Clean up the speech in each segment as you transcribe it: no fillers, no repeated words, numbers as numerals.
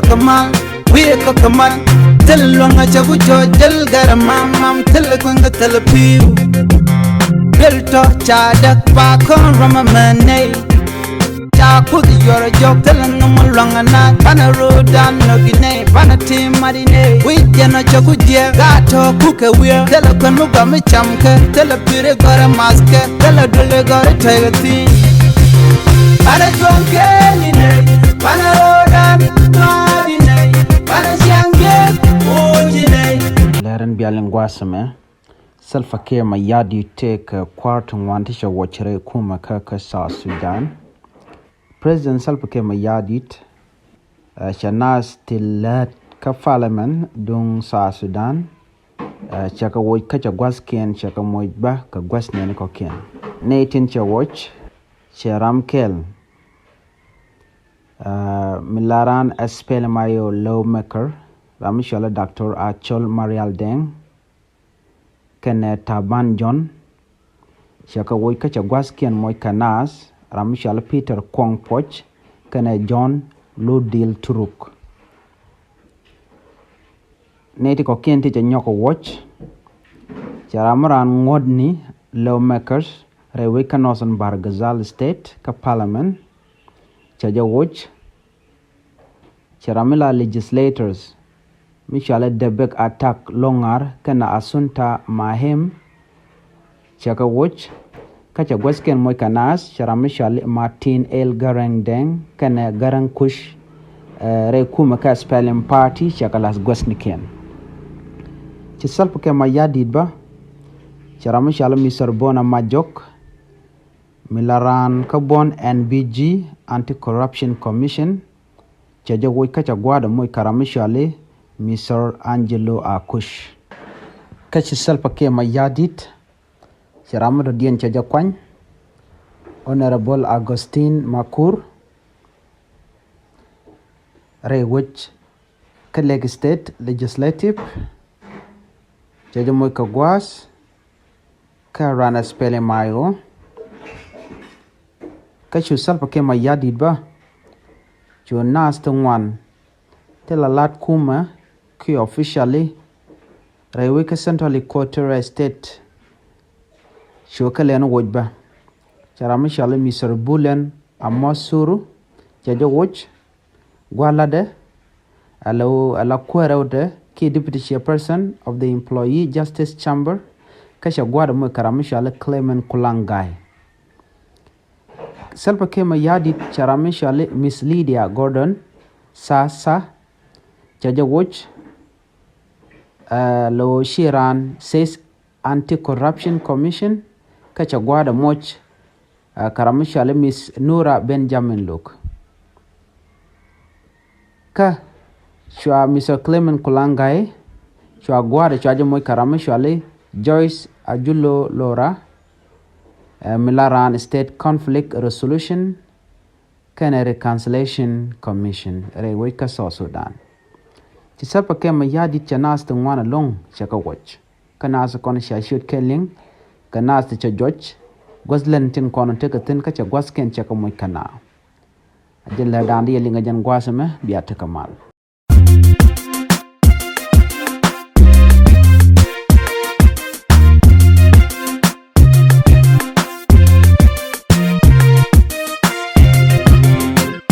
kamal, we kamal. Tell longa chabu jo jel gara mam tell kwanga tell piu. Built up chadak pa kon rama mane. Cha put your job telling no more longer not. Pana road and no gine, pana team marine. We jana chaku je gato kuke weir. Tell a kwanuga me chamke, tell a pure gara maske, tell a dule gara tiger thing. Pana chonke line, pana road and marine, pana siange ojine. Laren bialingwasame. Self-care ma yadi take quarter wantisha wachere kuma kaka South Sudan. President Salva-Kiir Mayardit shanas tillat ka parliament dung South Sudan chaka woj ka gwasken chaka mojba ka gwasnen ko ken netin cha watch charam kel milaran aspel mayo lawmaker ramshala Dr. Achol Marial Deng ken taban John chaka woj ka gwasken moj kanas Ramishal Peter Kwong Poch kene John Ludil Turuk. Neti ko kenti cha nyoko watch. Charamaran ngodni lawmakers rewe kanosan Bargazal State ka Parliament. Chaja watch. Charamila legislators. Mishale debek attack longar kena asunta mahem. Chaka watch. Kacha gwasken moy kanas charamishal Martin El Garang Deng kana Garang Kush re kuma ka spelling party chakalas gwasniken ci salp ke ma yadid ba charamishal Mr. Bona Majok milaran kabon NBG Anti-Corruption Commission chaja woy kacha gwada moy karamishal Mr. Angelo Akush kachi salp ke ma yadid Charamado Dien Chajakwan, Honorable Augustine Makur, Rewich Kaleg State Legislative, Jajamoy Kagwas, Karana Spele Mayo, Kashu Salpa Kema Yadidba, Jonas Tungwan, Telalat Kuma, Ki officially, Rewika Central Equatorial State. Shokalen wojba charamishale Mr. Bulen Amosuru jaja woj gwalade ala kwerewde ki deputy chairperson of the Employee Justice Chamber kasha gwada mo karamishale Clement Kulangai selpa kema yadi charamishale Miss Lydia Gordon Sasa jaja woj lo Shiran says Anti-Corruption Commission kacha gwada moch karamishale Miss Nura Benjamin Luke ka shwa Mr. Clement Kulangai shwa gwada chwaje moy karamishale Joyce Ajulo Lora Milaran State Conflict Resolution kana Reconciliation Commission rewe ka South Sudan tisapa kema yadi chanas tungwana long chaka watch kana sa kon sha shoot kelling kana sa cha George goslen tin kon te ka tin ka cha gwasken cha ka moy kana ajella dandi yelinga jan gwasame biya ta kamal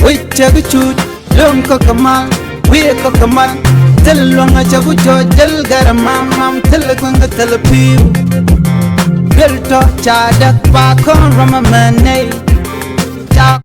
we chagu chut long ko kamal we ko kamal tell longa chabu jo jel gara mam tell kwanga tell piu built up chadak pa kon rama mane cha